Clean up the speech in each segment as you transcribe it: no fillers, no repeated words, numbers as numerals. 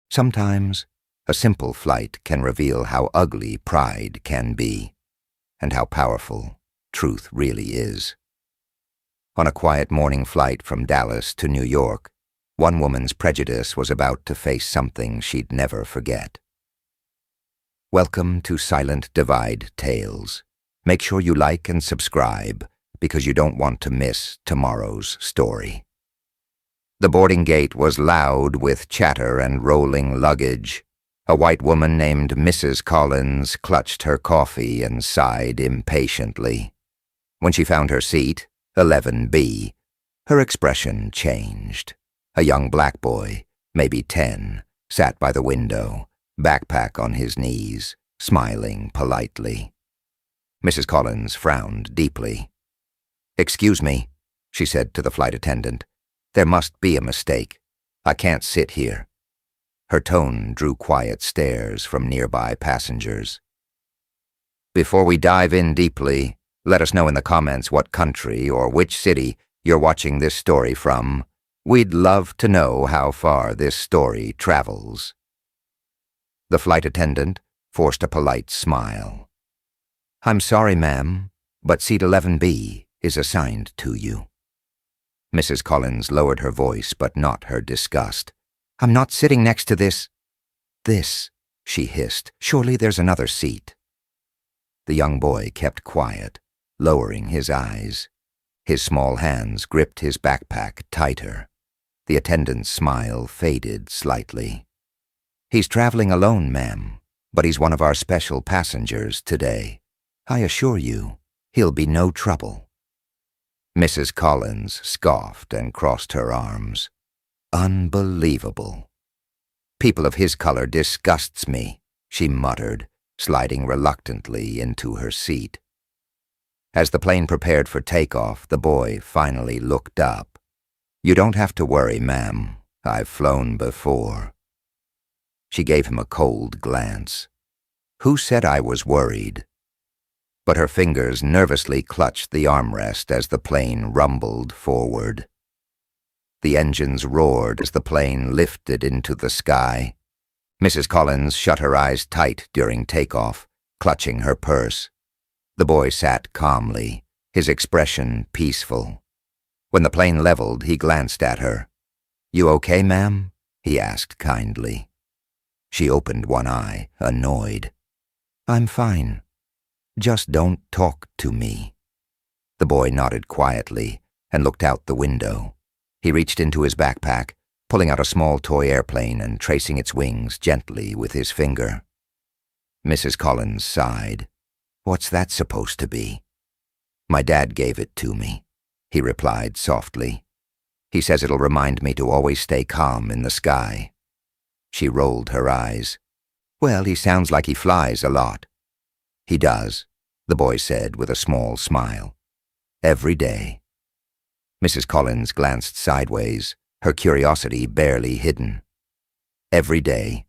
Sometimes, a simple flight can reveal how ugly pride can be, and how powerful truth really is. On a quiet morning flight from Dallas to New York, one woman's prejudice was about to face something she'd never forget. Welcome to Silent Divide Tales. Make sure you like and subscribe, because you don't want to miss tomorrow's story. The boarding gate was loud with chatter and rolling luggage. A white woman named Mrs. Collins clutched her coffee and sighed impatiently. When she found her seat, 11B, her expression changed. A young black boy, maybe 10, sat by the window, backpack on his knees, smiling politely. Mrs. Collins frowned deeply. "Excuse me," she said to the flight attendant. "There must be a mistake. I can't sit here." Her tone drew quiet stares from nearby passengers. Before we dive in deeply, let us know in the comments what country or which city you're watching this story from. We'd love to know how far this story travels. The flight attendant forced a polite smile. "I'm sorry, ma'am, but seat 11B is assigned to you." Mrs. Collins lowered her voice, but not her disgust. "I'm not sitting next to this," she hissed. "Surely there's another seat." The young boy kept quiet, lowering his eyes. His small hands gripped his backpack tighter. The attendant's smile faded slightly. "He's traveling alone, ma'am, but he's one of our special passengers today. I assure you, he'll be no trouble." Mrs. Collins scoffed and crossed her arms. "Unbelievable. People of his color disgusts me," she muttered, sliding reluctantly into her seat. As the plane prepared for takeoff, the boy finally looked up. "You don't have to worry, ma'am. I've flown before." She gave him a cold glance. "Who said I was worried?" But her fingers nervously clutched the armrest as the plane rumbled forward. The engines roared as the plane lifted into the sky. Mrs. Collins shut her eyes tight during takeoff, clutching her purse. The boy sat calmly, his expression peaceful. When the plane leveled, he glanced at her. "You okay, ma'am?" he asked kindly. She opened one eye, annoyed. "I'm fine. Just don't talk to me." The boy nodded quietly and looked out the window. He reached into his backpack, pulling out a small toy airplane and tracing its wings gently with his finger. Mrs. Collins sighed. "What's that supposed to be?" "My dad gave it to me," he replied softly. "He says it'll remind me to always stay calm in the sky." She rolled her eyes. "Well, he sounds like he flies a lot." "He does," the boy said with a small smile. "Every day." Mrs. Collins glanced sideways, her curiosity barely hidden. "Every day?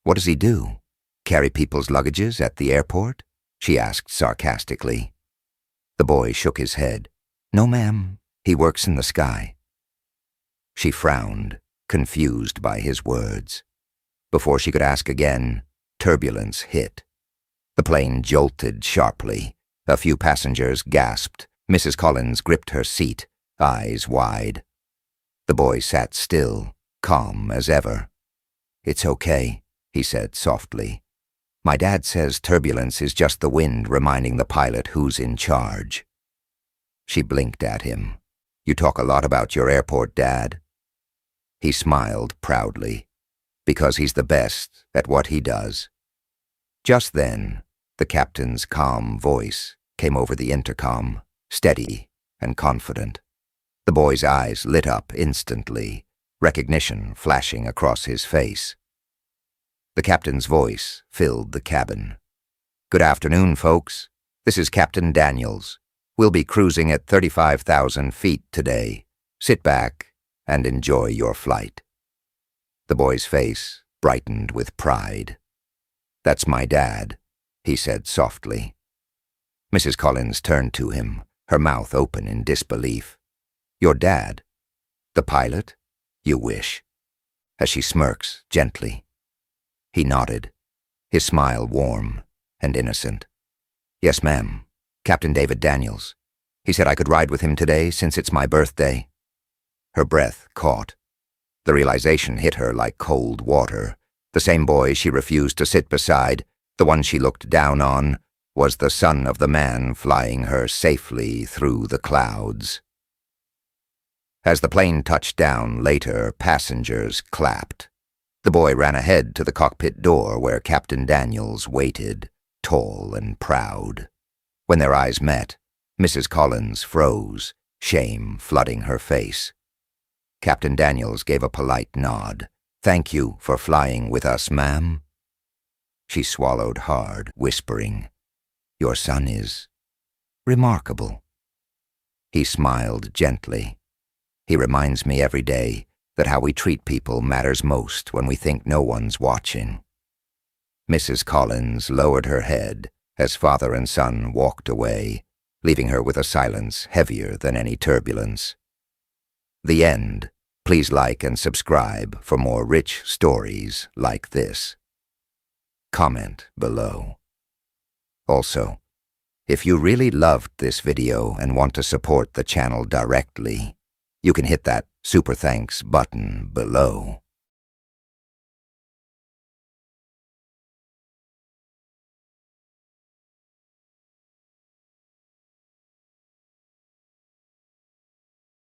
What does he do? Carry people's luggages at the airport?" she asked sarcastically. The boy shook his head. "No, ma'am. He works in the sky." She frowned, confused by his words. Before she could ask again, turbulence hit. The plane jolted sharply. A few passengers gasped. Mrs. Collins gripped her seat, eyes wide. The boy sat still, calm as ever. "It's okay," he said softly. "My dad says turbulence is just the wind reminding the pilot who's in charge." She blinked at him. "You talk a lot about your airport, Dad." He smiled proudly, because he's the best at what he does. Just then, the captain's calm voice came over the intercom, steady and confident. The boy's eyes lit up instantly, recognition flashing across his face. The captain's voice filled the cabin. "Good afternoon, folks. This is Captain Daniels. We'll be cruising at 35,000 feet today. Sit back and enjoy your flight." The boy's face brightened with pride. "That's my dad," he said softly. Mrs. Collins turned to him, her mouth open in disbelief. "Your dad? The pilot? You wish." As she smirks gently. He nodded, his smile warm and innocent. "Yes, ma'am. Captain David Daniels. He said I could ride with him today since it's my birthday." Her breath caught. The realization hit her like cold water. The same boy she refused to sit beside, the one she looked down on, was the son of the man flying her safely through the clouds. As the plane touched down later, passengers clapped. The boy ran ahead to the cockpit door where Captain Daniels waited, tall and proud. When their eyes met, Mrs. Collins froze, shame flooding her face. Captain Daniels gave a polite nod. "Thank you for flying with us, ma'am." She swallowed hard, whispering, "Your son is remarkable." He smiled gently. "He reminds me every day that how we treat people matters most when we think no one's watching." Mrs. Collins lowered her head as father and son walked away, leaving her with a silence heavier than any turbulence. The end. Please like and subscribe for more rich stories like this. Comment below. Also, if you really loved this video and want to support the channel directly, you can hit that super thanks button below.